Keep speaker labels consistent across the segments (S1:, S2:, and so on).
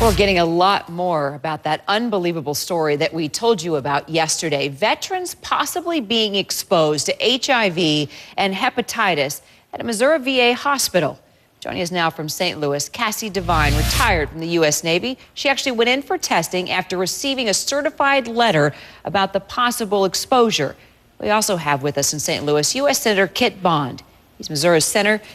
S1: We're getting a lot more about that unbelievable story that we told you about yesterday. Veterans possibly being exposed to HIV and hepatitis at a Missouri VA hospital. Joining us now from St. Louis, Cassie Devine, retired from the U.S. Navy. She actually went in for testing after receiving a certified letter about the possible exposure. We also have with us in St. Louis U.S. Senator Kit Bond. He's Missouri's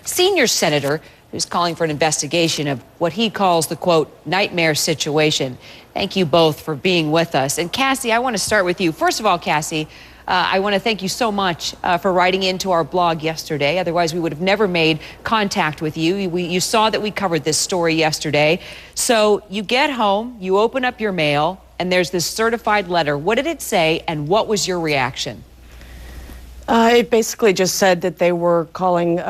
S1: senior senator, who's calling for an investigation of what he calls the, quote, nightmare situation. Thank you both for being with us. And Cassie, I want to start with you. First of all, Cassie, I want to thank you so much for writing into our blog yesterday. Otherwise, we would have never made contact with you. You saw that we covered this story yesterday. So you get home, you open up your mail, and there's this certified letter. What did it say, and what was your reaction?
S2: It basically just said that they were calling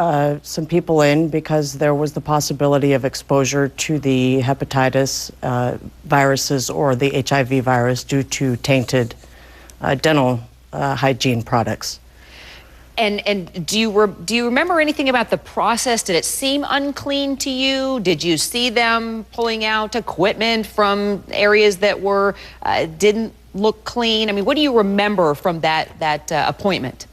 S2: some people in because there was the possibility of exposure to the hepatitis viruses or the HIV virus due to tainted dental hygiene products.
S1: And do you remember anything about the process? Did it seem unclean to you? Did you see them pulling out equipment from areas that were didn't look clean? I mean, what do you remember from that appointment?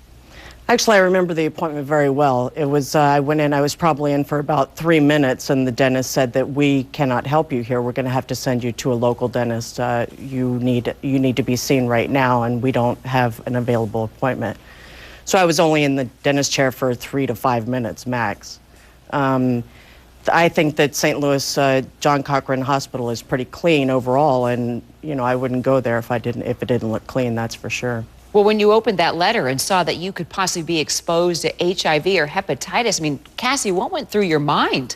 S2: Actually, I remember the appointment very well. It was, I went in, I was probably in for about 3 minutes, and the dentist said that we cannot help you here. We're going to have to send you to a local dentist. You need to be seen right now, and we don't have an available appointment. So I was only in the dentist chair for 3 to 5 minutes max. I think that St. Louis John Cochrane Hospital is pretty clean overall, and I wouldn't go there if it didn't look clean, that's for sure.
S1: Well, when you opened that letter and saw that you could possibly be exposed to HIV or hepatitis, I mean, Cassie, what went through your mind?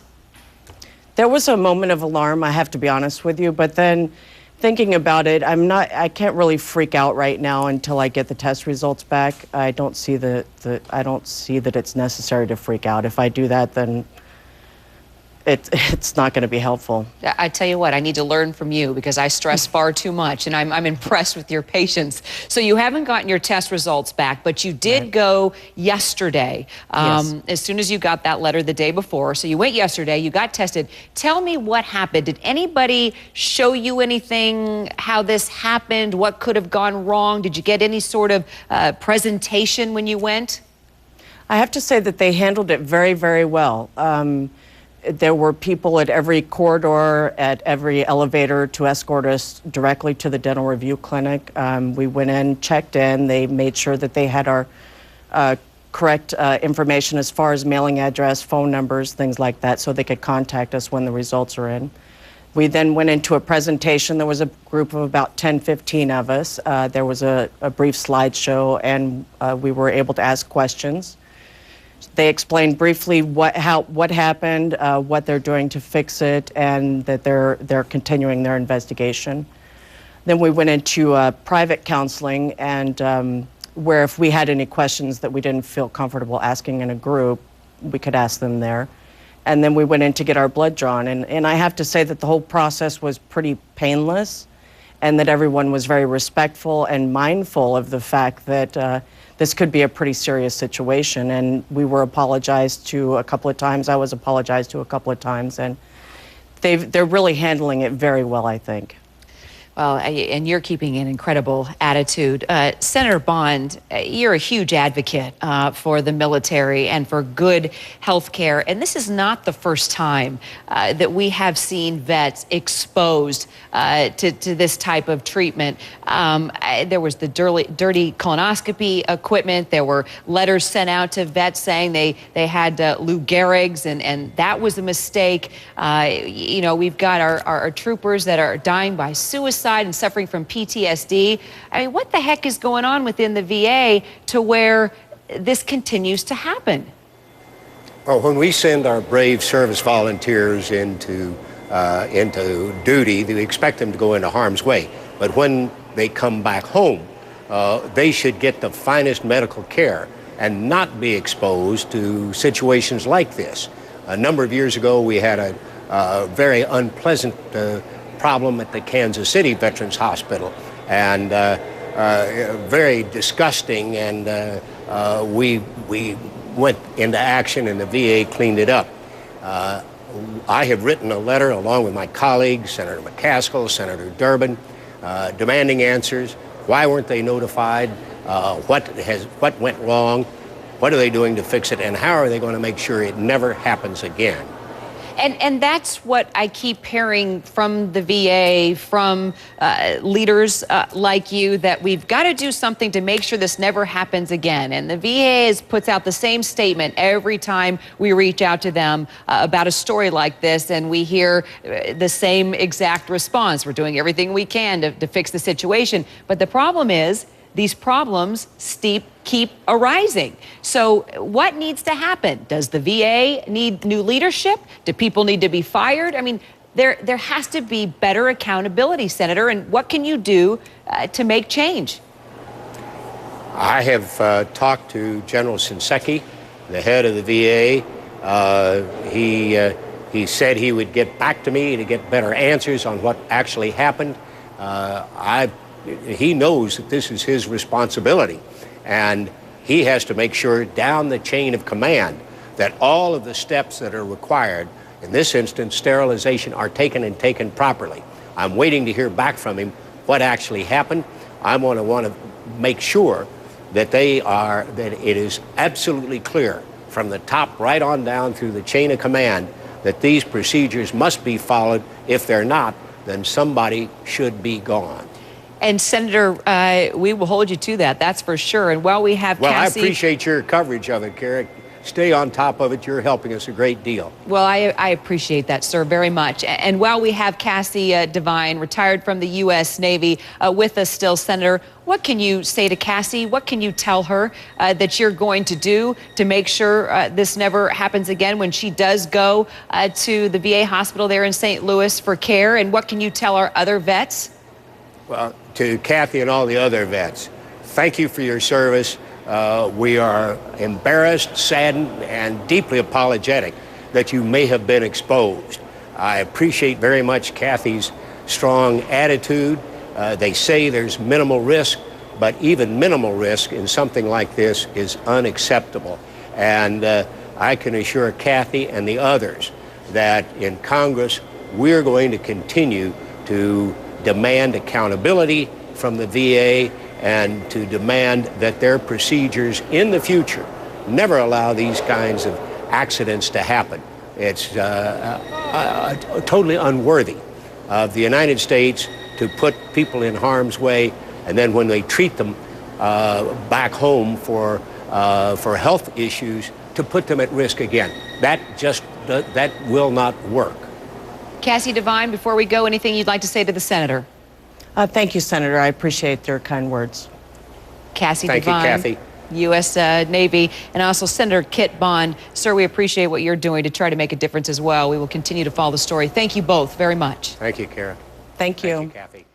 S2: There was a moment of alarm, I have to be honest with you, but then thinking about it, I can't really freak out right now until I get the test results back. I don't see that it's necessary to freak out. If I do that, then it's not going to be helpful.
S1: I tell you what, I need to learn from you because I stress far too much, and I'm impressed with your patience. So you haven't gotten your test results back, but you did go yesterday.
S2: Yes.
S1: As soon as you got that letter the day before. So you went yesterday, you got tested. Tell me what happened. Did anybody show you anything, how this happened, what could have gone wrong? Did you get any sort of presentation when you went?
S2: I have to say that they handled it very, very well. There were people at every corridor, at every elevator to escort us directly to the dental review clinic. We went in, checked in. They made sure that they had our correct information as far as mailing address, phone numbers, things like that, so they could contact us when the results are in. We then went into a presentation. There was a group of about 10, 15 of us. There was a brief slideshow, and we were able to ask questions. They explained briefly what happened, what they're doing to fix it, and that they're continuing their investigation. Then we went into private counseling, and where if we had any questions that we didn't feel comfortable asking in a group, we could ask them there. And then we went in to get our blood drawn, and I have to say that the whole process was pretty painless, and that everyone was very respectful and mindful of the fact that this could be a pretty serious situation, and we were apologized to a couple of times. I was apologized to a couple of times, and they're really handling it very well, I think.
S1: Well, and you're keeping an incredible attitude. Senator Bond, you're a huge advocate for the military and for good health care. And this is not the first time that we have seen vets exposed to this type of treatment. There was the dirty colonoscopy equipment. There were letters sent out to vets saying they had Lou Gehrig's, and that was a mistake. We've got our troopers that are dying by suicide and suffering from PTSD. I mean, what the heck is going on within the VA to where this continues to happen?
S3: Well, when we send our brave service volunteers into duty, we expect them to go into harm's way. But when they come back home, they should get the finest medical care and not be exposed to situations like this. A number of years ago, we had a very unpleasant problem at the Kansas City Veterans Hospital, and very disgusting, and we went into action and the VA cleaned it up. I have written a letter along with my colleagues, Senator McCaskill, Senator Durbin, demanding answers. Why weren't they notified? What went wrong? What are they doing to fix it? And how are they going to make sure it never happens again?
S1: And that's what I keep hearing from the VA, from leaders like you, that we've got to do something to make sure this never happens again. And the VA puts out the same statement every time we reach out to them about a story like this, and we hear the same exact response. We're doing everything we can to fix the situation. But the problem is, these problems keep arising. So what needs to happen? Does the VA need new leadership? Do people need to be fired? I mean, there has to be better accountability, Senator, and what can you do to make change?
S3: I have talked to General Shinseki, the head of the VA. He said he would get back to me to get better answers on what actually happened. He knows that this is his responsibility, and he has to make sure down the chain of command that all of the steps that are required, in this instance sterilization, are taken and taken properly. I'm waiting to hear back from him what actually happened. I want to make sure that that it is absolutely clear from the top right on down through the chain of command that these procedures must be followed. If they're not, then somebody should be gone.
S1: And Senator, we will hold you to that, that's for sure. And while we have Cassie...
S3: I appreciate your coverage of it, Kara. Stay on top of it. You're helping us a great deal.
S1: Well, I appreciate that, sir, very much. And while we have Cassie Devine, retired from the U.S. Navy, with us still, Senator, what can you say to Cassie? What can you tell her that you're going to do to make sure this never happens again when she does go to the VA hospital there in St. Louis for care? And what can you tell our other vets?
S3: Well, to Kathy and all the other vets, thank you for your service. We are embarrassed, saddened, and deeply apologetic that you may have been exposed. I appreciate very much Kathy's strong attitude. They say there's minimal risk, but even minimal risk in something like this is unacceptable. And I can assure Kathy and the others that in Congress, we're going to continue to demand accountability from the VA and to demand that their procedures in the future never allow these kinds of accidents to happen. It's totally unworthy of the United States to put people in harm's way, and then when they treat them back home for health issues, to put them at risk again. That will not work.
S1: Cassie Devine, before we go, anything you'd like to say to the Senator?
S2: Thank you, Senator. I appreciate your kind words.
S1: Cassie
S3: Thank
S1: Devine,
S3: you, Kathy.
S1: U.S. Navy, and also Senator Kit Bond. Sir, we appreciate what you're doing to try to make a difference as well. We will continue to follow the story. Thank you both very much.
S3: Thank you, Kara.
S2: Thank you.
S3: Thank you, Kathy.